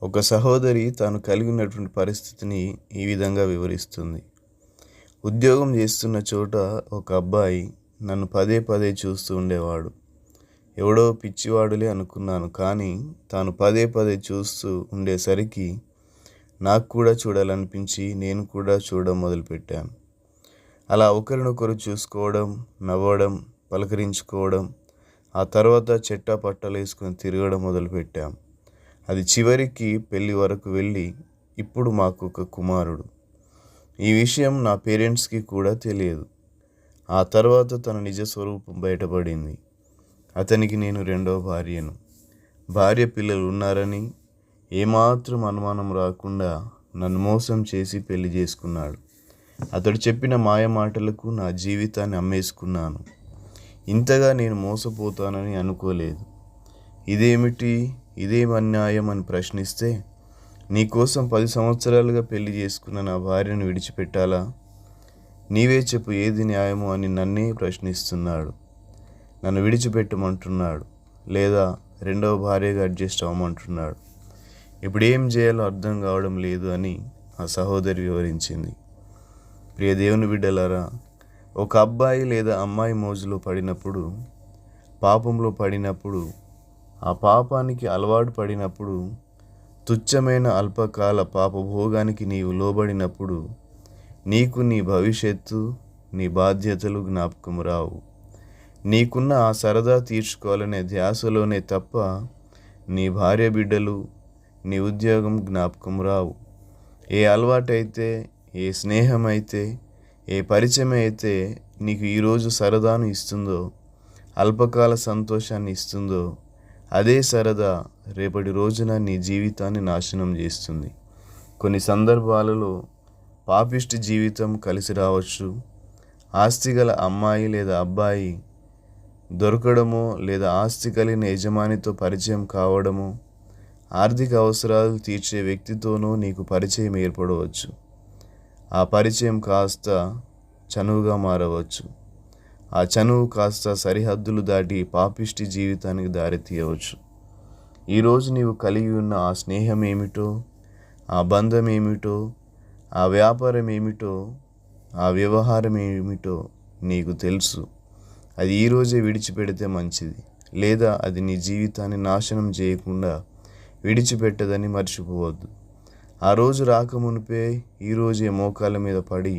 ఒక సహోదరి తాను కలిగి ఉన్నటువంటి పరిస్థితిని ఈ విధంగా వివరిస్తుంది. ఉద్యోగం చేస్తున్న చోట ఒక అబ్బాయి నన్ను పదే పదే చూస్తూ ఉండేవాడు. ఎవడో పిచ్చివాడులే అనుకున్నాను, కానీ తాను పదే పదే చూస్తూ ఉండేసరికి నాకు కూడా చూడాలనిపించి నేను కూడా చూడడం మొదలుపెట్టాను. అలా ఒకరినొకరు చూసుకోవడం, నవ్వడం, పలకరించుకోవడం, ఆ తర్వాత చెట్టా పట్టాలు వేసుకొని తిరగడం మొదలుపెట్టాం. అది చివరికి పెళ్ళి వరకు వెళ్ళి ఇప్పుడు మాకు ఒక కుమారుడు. ఈ విషయం నా పేరెంట్స్కి కూడా తెలియదు. ఆ తర్వాత తన నిజ స్వరూపం బయటపడింది. అతనికి నేను రెండవ భార్యను. భార్య పిల్లలు ఉన్నారని ఏమాత్రం అనుమానం రాకుండా నన్ను మోసం చేసి పెళ్లి చేసుకున్నాడు. అతడు చెప్పిన మాయ మాటలకు నా జీవితాన్ని అమ్మేసుకున్నాను. ఇంతగా నేను మోసపోతానని అనుకోలేదు. ఇదేం అన్యాయం అని ప్రశ్నిస్తే, నీకోసం 10 సంవత్సరాలుగా పెళ్లి చేసుకున్న నా భార్యను విడిచిపెట్టాలా? నీవే చెప్పు, ఏది న్యాయము అని నన్నే ప్రశ్నిస్తున్నాడు. నన్ను విడిచిపెట్టమంటున్నాడు, లేదా రెండవ భార్యగా అడ్జస్ట్ అవ్వమంటున్నాడు. ఇప్పుడు ఏం చేయాలో అర్థం కావడం లేదు అని ఆ సహోదరి వివరించింది. ప్రియ దేవుని బిడ్డలారా, ఒక అబ్బాయి లేదా అమ్మాయి మోజులో పడినప్పుడు, పాపంలో పడినప్పుడు, ఆ పాపానికి అలవాటు పడినప్పుడు, తుచ్చమైన అల్పకాల పాపభోగానికి నీవు లోబడినప్పుడు, నీకు నీ భవిష్యత్తు, నీ బాధ్యతలు జ్ఞాపకం రావు. నీకున్న ఆ సరదా తీర్చుకోవాలనే ధ్యాసలోనే తప్ప నీ భార్య బిడ్డలు, నీ ఉద్యోగం జ్ఞాపకం రావు. ఏ అలవాటైతే, ఏ స్నేహమైతే, ఏ పరిచయం అయితే నీకు ఈరోజు సరదాను ఇస్తుందో, అల్పకాల సంతోషాన్ని ఇస్తుందో, అదే సరదా రేపటి రోజున నీ జీవితాన్ని నాశనం చేస్తుంది. కొన్ని సందర్భాలలో పాపిష్టి జీవితం కలిసి రావచ్చు. ఆస్తి గల అమ్మాయి లేదా అబ్బాయి దొరకడమో, లేదా ఆస్తి కలిగిన యజమానితో పరిచయం కావడమో, ఆర్థిక అవసరాలు తీర్చే వ్యక్తితోనూ నీకు పరిచయం ఏర్పడవచ్చు. ఆ పరిచయం కాస్త చనువుగా మారవచ్చు. ఆ చనువు కాస్త సరిహద్దులు దాటి పాపిష్టి జీవితానికి దారి తీయవచ్చు. ఈరోజు నీవు కలిగి ఉన్న ఆ స్నేహం ఏమిటో, ఆ బంధం ఏమిటో, ఆ వ్యాపారం ఏమిటో, ఆ వ్యవహారం ఏమిటో నీకు తెలుసు. అది ఈరోజే విడిచిపెడితే మంచిది, లేదా అది నీ జీవితాన్ని నాశనం చేయకుండా విడిచిపెట్టదని మర్చిపోవద్దు. ఆ రోజు రాకమునిపే ఈరోజే మోకాళ్ళ మీద పడి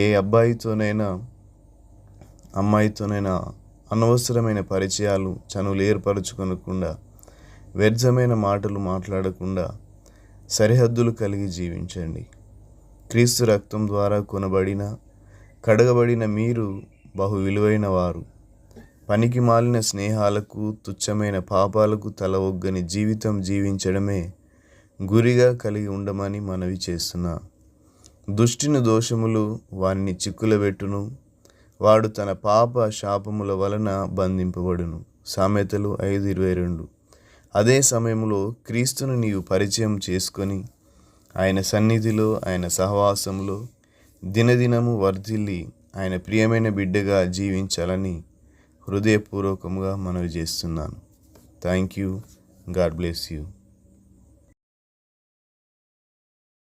ఏ అబ్బాయితోనైనా అమ్మాయితోనైనా అనవసరమైన పరిచయాలు, చనువులు ఏర్పరచుకొనకుండా, వ్యర్థమైన మాటలు మాట్లాడకుండా సరిహద్దులు కలిగి జీవించండి. క్రీస్తు రక్తం ద్వారా కొనబడిన, కడగబడిన మీరు బహు విలువైన వారు. పనికి మాలిన స్నేహాలకు, తుచ్చమైన పాపాలకు తల ఒగ్గని జీవితం జీవించడమే గురిగా కలిగి ఉండమని మనవి చేస్తున్నా. దుష్టుని దోషములు వానిని చిక్కులబెట్టును, వాడు తన పాప శాపముల వలన బంధింపబడును. సామెతలు 5:22. అదే సమయంలో క్రీస్తును నీవు పరిచయం చేసుకొని ఆయన సన్నిధిలో, ఆయన సహవాసంలో దినదినము వర్ధిల్లి ఆయన ప్రియమైన బిడ్డగా జీవించాలని హృదయపూర్వకంగా మనవి చేస్తున్నాను. Thank you. God bless you.